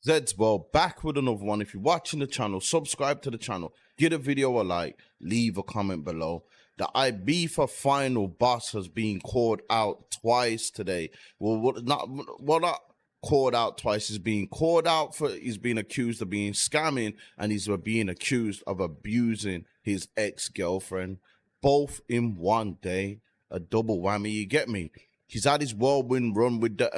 Zed's well back with another one. If you're watching the channel, subscribe to the channel, give a video a like, leave a comment below. The Ibiza final boss has been called out twice today. Well, not called out twice. He's being called out for, he's being accused of being scamming, and he's being accused of abusing his ex-girlfriend. Both in one day, a double whammy. You get me? He's had his whirlwind run with the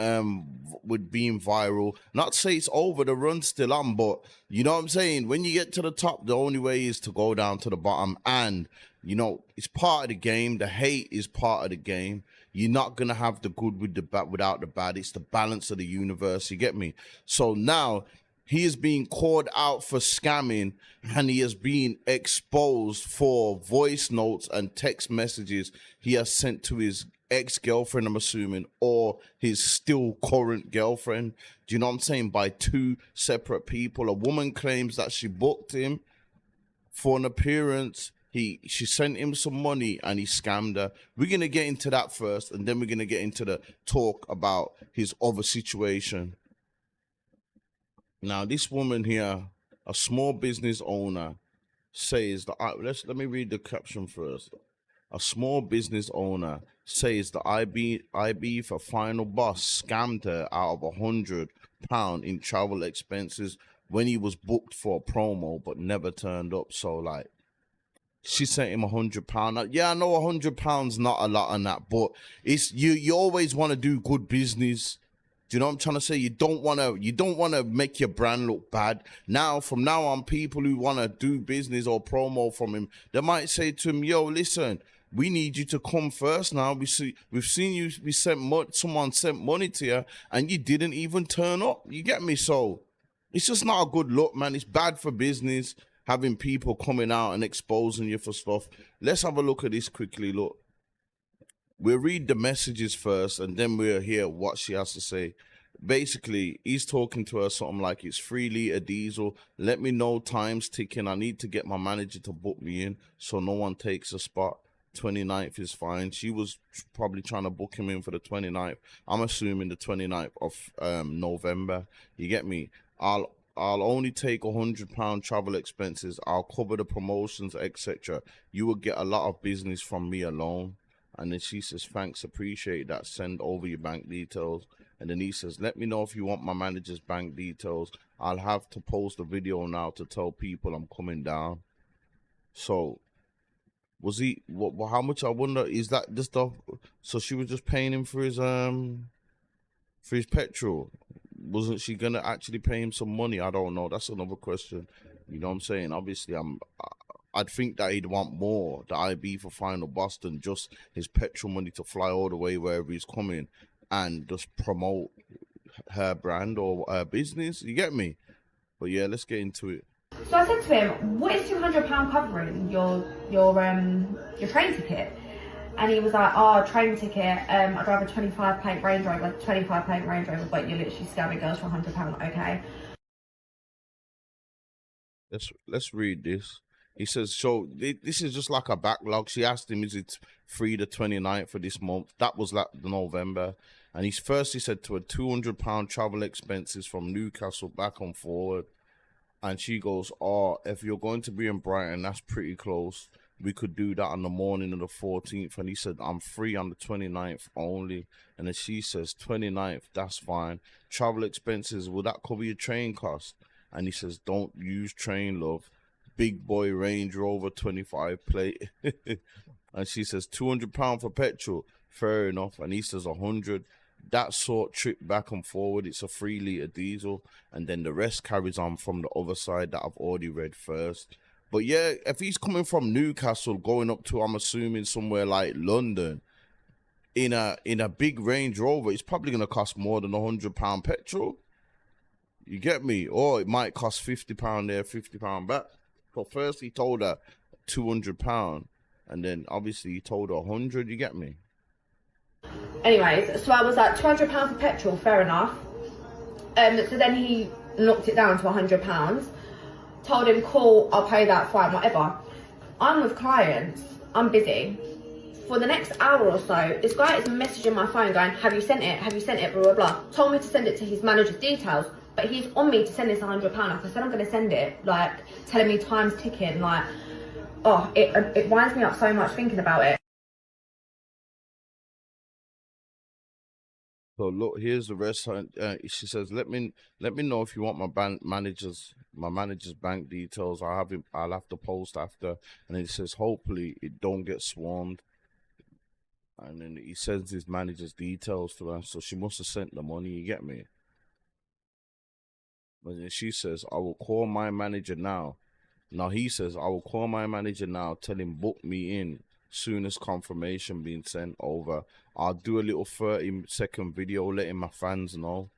with being viral. Not to say it's over, the run's still on, but you know what I'm saying? When you get to the top, the only way is to go down to the bottom. And you know, it's part of the game. The hate is part of the game. You're not gonna have the good with the bad without the bad. It's the balance of the universe. You get me? So now he is being called out for scamming, and he is being exposed for voice notes and text messages he has sent to his ex-girlfriend, I'm assuming, or his still current girlfriend. Do you know what I'm saying? By two separate people. A woman claims that she booked him for an appearance. She sent him some money and he scammed her. We're gonna get into that first, and then we're gonna get into the talk about his other situation. Now, this woman here, a small business owner, says that let me read the caption first. A small business owner says the IB for final boss scammed her out of £100 in travel expenses when he was booked for a promo but never turned up. So like, she sent him £100. Yeah, I know £100 not a lot on that, but it's you always want to do good business. Do you know what I'm trying to say? You don't want to make your brand look bad. Now, from now on, people who want to do business or promo from him, they might say to him, yo, listen, we need you to come first now. We've seen you, someone sent money to you and you didn't even turn up. You get me? So it's just not a good look, man. It's bad for business having people coming out and exposing you for stuff. Let's have a look at this quickly. Look. We'll read the messages first, and then we'll hear what she has to say. Basically, he's talking to her something like, it's 3 litre diesel. Let me know, time's ticking. I need to get my manager to book me in so no one takes a spot. 29th is fine. She was probably trying to book him in for the 29th. I'm assuming the 29th of November. You get me? I'll only take £100 travel expenses. I'll cover the promotions, etc. You will get a lot of business from me alone. And then she says, thanks, appreciate that. Send over your bank details. And then he says, let me know if you want my manager's bank details. I'll have to post a video now to tell people I'm coming down. So, was he, how much, I wonder, is that the stuff? So she was just paying him for his petrol. Wasn't she going to actually pay him some money? I don't know. That's another question. You know what I'm saying? Obviously, I'd think that he'd want more, the IB for final boss, than just his petrol money to fly all the way wherever he's coming and just promote her brand or her business. You get me? But yeah, let's get into it. So I said to him, what is £200 covering your train ticket? And he was like, oh, train ticket, I drive a 25 plate Range Rover, but you're literally scamming girls for £100, okay? Let's read this. He says, so this is just like a backlog. She asked him, is it free the 29th for this month? That was like November. And he said to her, £200 travel expenses from Newcastle back and forward. And she goes, oh, if you're going to be in Brighton, that's pretty close. We could do that on the morning of the 14th. And he said, I'm free on the 29th only. And then she says, 29th, that's fine. Travel expenses, will that cover your train cost? And he says, don't use train, love. Big boy Range Rover 25 plate. And she says, £200 for petrol. Fair enough. And he says 100. That sort trip back and forward, it's a 3 litre diesel. And then the rest carries on from the other side that I've already read first. But yeah, if he's coming from Newcastle going up to, I'm assuming, somewhere like London, in a big Range Rover, it's probably going to cost more than £100 petrol. You get me? Or it might cost £50 there, £50 back. So first he told her £200, and then obviously he told her 100. You get me? Anyways, so I was like, £200 for petrol, fair enough. So then he knocked it down to £100. Told him, cool, I'll pay that, fine, whatever. I'm with clients, I'm busy. For the next hour or so, this guy is messaging my phone going, have you sent it, blah, blah, blah. Told me to send it to his manager's details. But he's on me to send this £100. Like I said, I'm going to send it, like telling me time's ticking. Like, oh, it winds me up so much thinking about it. So look, here's the rest. She says, "Let me know if you want my manager's bank details. I'll have to post after." And then he says, "Hopefully it don't get swarmed." And then he sends his manager's details to her. So she must have sent the money. You get me? And then she says, "I will call my manager now." Now he says, "I will call my manager now. Tell him book me in." Soon as confirmation being sent over, I'll do a little 30-second video letting my fans know.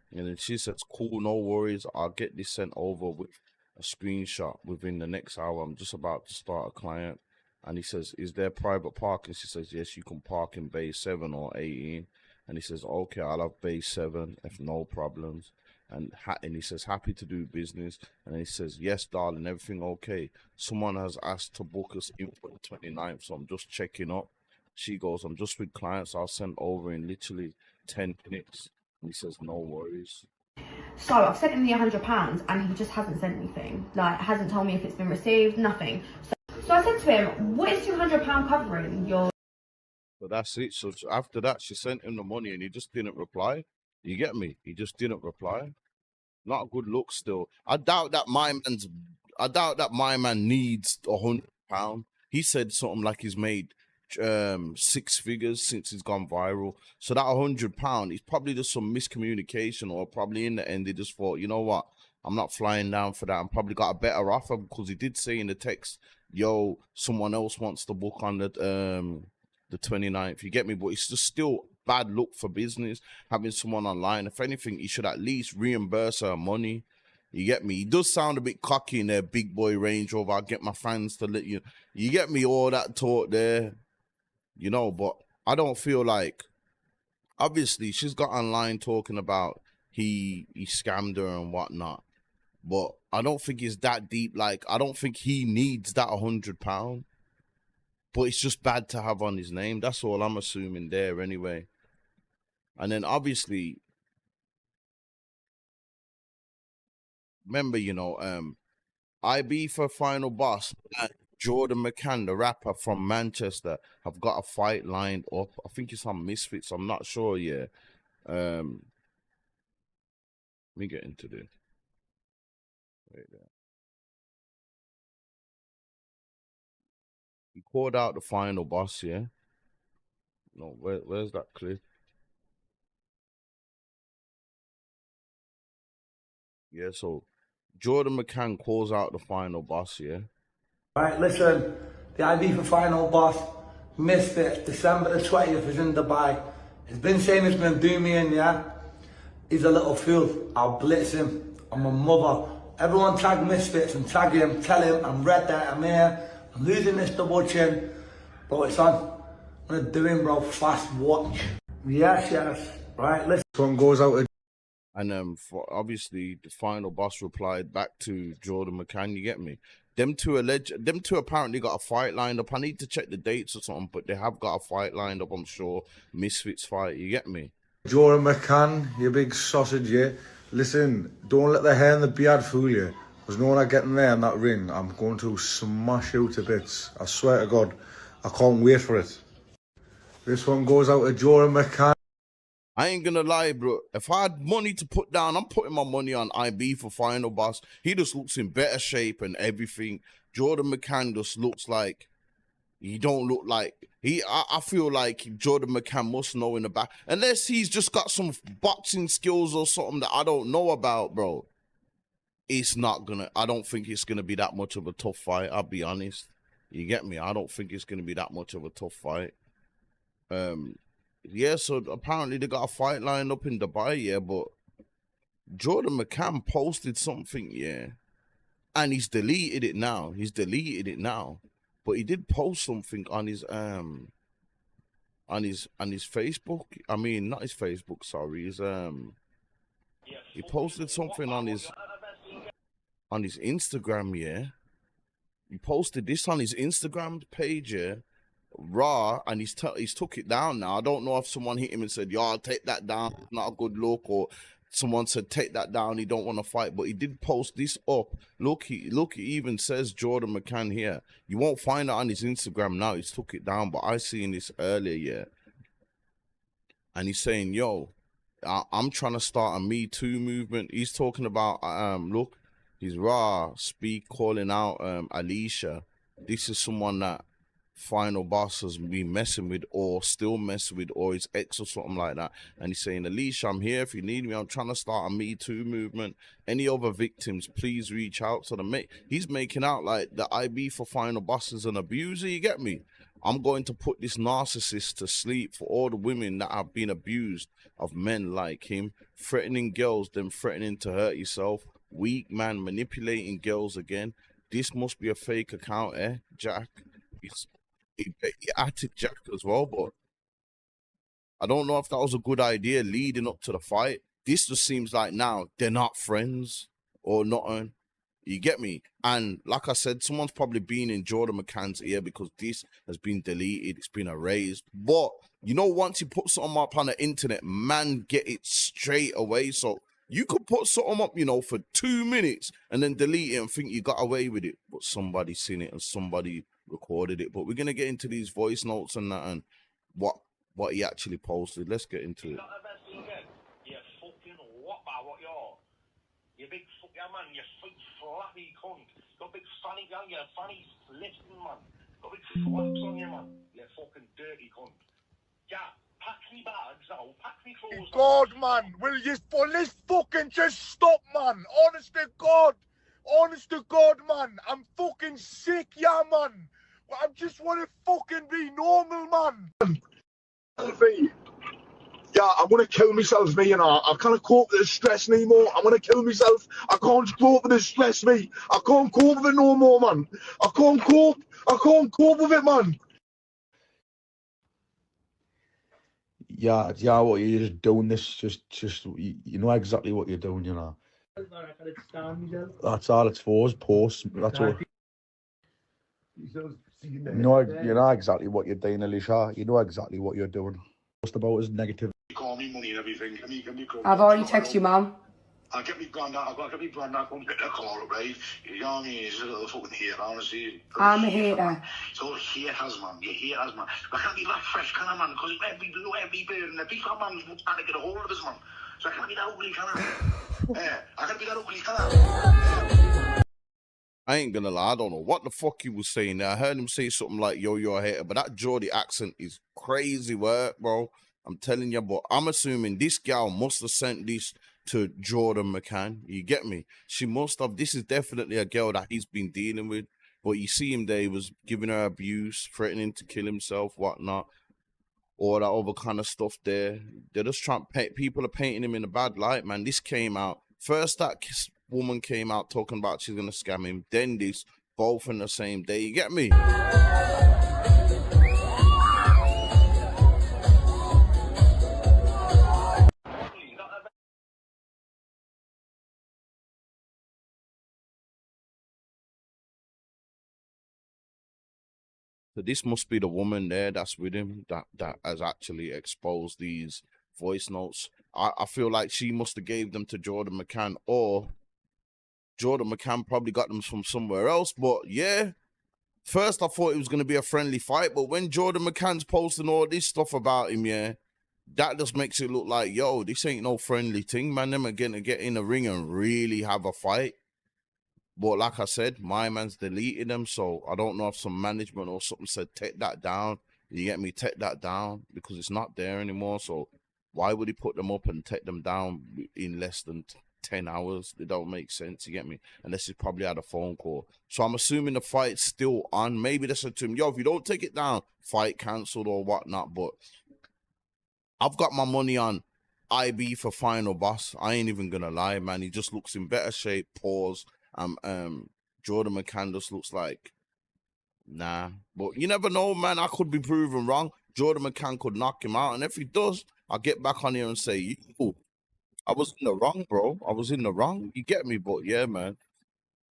And then she says, "Cool, no worries. I'll get this sent over with a screenshot within the next hour. I'm just about to start a client." And he says, "Is there private parking?" She says, "Yes, you can park in bay 7 or 18. And he says, "Okay, I'll have bay 7 if no problems." And he says, "Happy to do business." And he says, "Yes, darling, everything okay. Someone has asked to book us in for the 29th, so I'm just checking up." She goes, "I'm just with clients. I'll send over in literally 10 minutes." And he says, "No worries." So I've sent him the £100 and he just hasn't sent anything. Like, hasn't told me if it's been received, nothing. So I said to him, "What is £200 covering your..." But that's it. So after that, she sent him the money and he just didn't reply. You get me? He just didn't reply. Not a good look still. I doubt that my man needs £100. He said something like he's made 6 figures since he's gone viral. So that £100 is probably just some miscommunication, or probably in the end they just thought, you know what, I'm not flying down for that. I'm probably got a better offer, because he did say in the text, "Yo, someone else wants to book on the 29th. You get me? But it's just still bad look for business having someone online. If anything, he should at least reimburse her money. You get me? He does sound a bit cocky in their big boy Range Rover. "I'll get my fans to let you." You get me? All that talk there, you know. But I don't feel like, obviously she's got online talking about he scammed her and whatnot. But I don't think it's that deep. Like, I don't think he needs that £100. But it's just bad to have on his name. That's all I'm assuming there anyway. And then obviously, remember, Ibiza final boss, Jordan McCann, the rapper from Manchester, have got a fight lined up. I think it's on Misfits. I'm not sure. Yeah. Let me get into this. Wait there. He called out the final boss. Yeah. No, where's that clip? Yeah. So Jordan McCann calls out the final boss. Yeah. Right, listen, the Ibiza final boss, Misfits, December the 20th is in Dubai. He's been saying he's going to do me in, yeah? He's a little fool. I'll blitz him. I'm a mother. Everyone tag Misfits and tag him. Tell him I'm red there, I'm here. I'm losing this double chin. Bro, it's on. I'm going to do him, bro. Fast watch. Yes. Right, listen. One goes out. And obviously the final boss replied back to Jordan McCann. You get me? Them two apparently got a fight lined up. I need to check the dates or something, but they have got a fight lined up, I'm sure. Misfits fight. You get me? Jordan McCann, you big sausage, yeah. Listen, don't let the hair and the beard fool you. Because no one I get in there in that ring, I'm going to smash you to bits. I swear to God, I can't wait for it. This one goes out to Jordan McCann. I ain't gonna lie, bro. If I had money to put down, I'm putting my money on IB for final boss. He just looks in better shape and everything. Jordan McCann just looks like he don't look like I feel like Jordan McCann must know in the back, unless he's just got some boxing skills or something that I don't know about, bro. I don't think it's gonna be that much of a tough fight. I'll be honest. You get me? I don't think it's gonna be that much of a tough fight. Yeah, so apparently they got a fight lined up in Dubai, yeah, but Jordan McCann posted something, yeah, and he's deleted it now. But he did post something on his Facebook. I mean, not his Facebook, sorry. He posted something on his Instagram, yeah. He posted this on his Instagram page, yeah. Raw, and he's took it down now. I don't know if someone hit him and said, "Yo, I'll take that down. It's not a good look," or someone said take that down, he don't want to fight, but he did post this up. Look, he even says Jordan McCann here. You won't find it on his Instagram now. He's took it down, but I seen this earlier, yeah. And he's saying, yo, I'm trying to start a Me Too movement. He's talking about, look, he's calling out Alicia. This is someone that Final Boss has been messing with or still messing with, or his ex or something like that. And he's saying, Alicia, I'm here if you need me. I'm trying to start a Me Too movement. Any other victims, please reach out. So he's making out like the IB for Final Boss is an abuser, you get me? I'm going to put this narcissist to sleep for all the women that have been abused of men like him, threatening girls, then threatening to hurt yourself. Weak man manipulating girls again. This must be a fake account, eh, Jack? He added Jack as well, but I don't know if that was a good idea leading up to the fight. This just seems like now they're not friends or not. You get me? And like I said, someone's probably been in Jordan McCann's ear because this has been deleted. It's been erased. But, you know, once you put something up on the internet, man, get it straight away. So you could put something up, you know, for 2 minutes and then delete it and think you got away with it. But somebody's seen it and somebody recorded it. But we're going to get into these voice notes and that and what he actually posted. Let's get into it. You fucking whopper, what you're. You big fucking man, you big flappy cunt. Got big fanny down, your fanny's lifting, man. Got big flaps on you, man. You fucking dirty cunt. Yeah, pack me bags now, pack me clothes. God, man, will this fucking just stop, man? Honest to God, man, I'm fucking sick, yeah, man. I just want to fucking be normal, man. Yeah, I'm gonna kill myself, me, and I can't cope with this stress anymore. I'm gonna kill myself. I can't cope with this stress, me. I can't cope with it no more, man. I can't cope with it, man. Yeah, what you're just doing this, just you know exactly what you're doing, you know. That's all it's for, is posts. That's all. You know exactly what you're doing, Alicia. You know exactly what you're doing. Post about is negative. Call me money and everything. I've already texted you, Mum. I'll get me granddad. I've got to get me granddad. Come pick the car up, right? You know what I mean? He's a little fucking hater, honestly. I'm a hater. So haters, man. You haters, man. I can't be that fresh, can I, man? Because every bird and every fat man's trying to get a hold of us, man. So I can't be that ugly, can I? Yeah, I can't be that ugly, can I? I ain't gonna lie, I don't know what the fuck he was saying there. I heard him say something like, yo, you're a hater, but that Geordie accent is crazy work, bro. I'm telling you, but I'm assuming this gal must have sent this to Jordan McCann. You get me? She must have. This is definitely a girl that he's been dealing with. But you see him there, he was giving her abuse, threatening to kill himself, whatnot. All that other kind of stuff there. They're just trying to paint, people are painting him in a bad light, man. This came out. First, that woman came out talking about she's going to scam him. Then this, both on the same day. You get me? So this must be the woman there that's with him that has actually exposed these voice notes. I feel like she must have gave them to Jordan McCann, or Jordan McCann probably got them from somewhere else. But yeah, first I thought it was going to be a friendly fight, but when Jordan McCann's posting all this stuff about him, yeah, that just makes it look like, yo, this ain't no friendly thing, man. Them are going to get in the ring and really have a fight. But like I said, my man's deleted them, so I don't know if some management or something said, take that down. You get me? Take that down, because it's not there anymore. So why would he put them up and take them down in less than 10 hours? It don't make sense, you get me? Unless he probably had a phone call. So I'm assuming the fight's still on. Maybe they said to him, yo, if you don't take it down, fight cancelled or whatnot. But I've got my money on IB for Final Boss. I ain't even gonna lie, man. He just looks in better shape. Pause. Jordan McCann just looks like, nah. But you never know, man. I could be proven wrong. Jordan McCann could knock him out. And if he does, I'll get back on here and say, yo, I was in the wrong, bro. I was in the wrong. You get me? But yeah, man.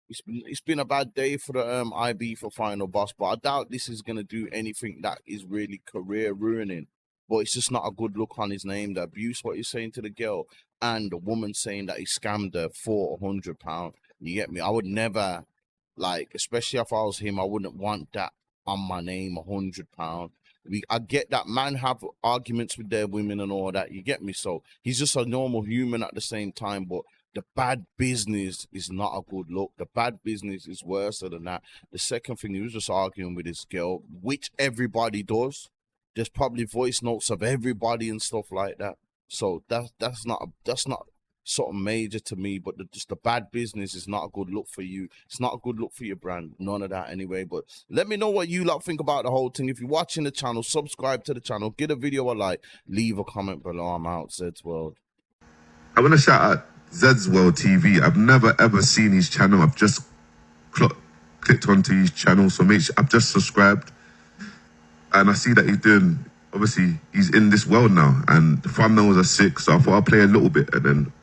It's been a bad day for the IB for Final Boss. But I doubt this is going to do anything that is really career ruining. but it's just not a good look on his name. The abuse, what he's saying to the girl, and the woman saying that he scammed her for £100. You get me? I would never, like, especially if I was him, I wouldn't want that on my name, £100. I get that man have arguments with their women and all that. You get me? So he's just a normal human at the same time, but the bad business is not a good look. The bad business is worse than that. The second thing, he was just arguing with his girl, which everybody does. There's probably voice notes of everybody and stuff like that. So that's not something major to me. But just the bad business is not a good look for you. It's not a good look for your brand. None of that anyway. But let me know what you lot think about the whole thing. If you're watching the channel, subscribe to the channel, give a video a like, leave a comment below. I'm out, Zed's World. I want to shout out Zed's World TV. I've never ever seen his channel. I've just clicked onto his channel, so I've just subscribed, and I see that he's doing. Obviously, he's in this world now, and the thumbnails are sick. So I thought I'd play a little bit, and then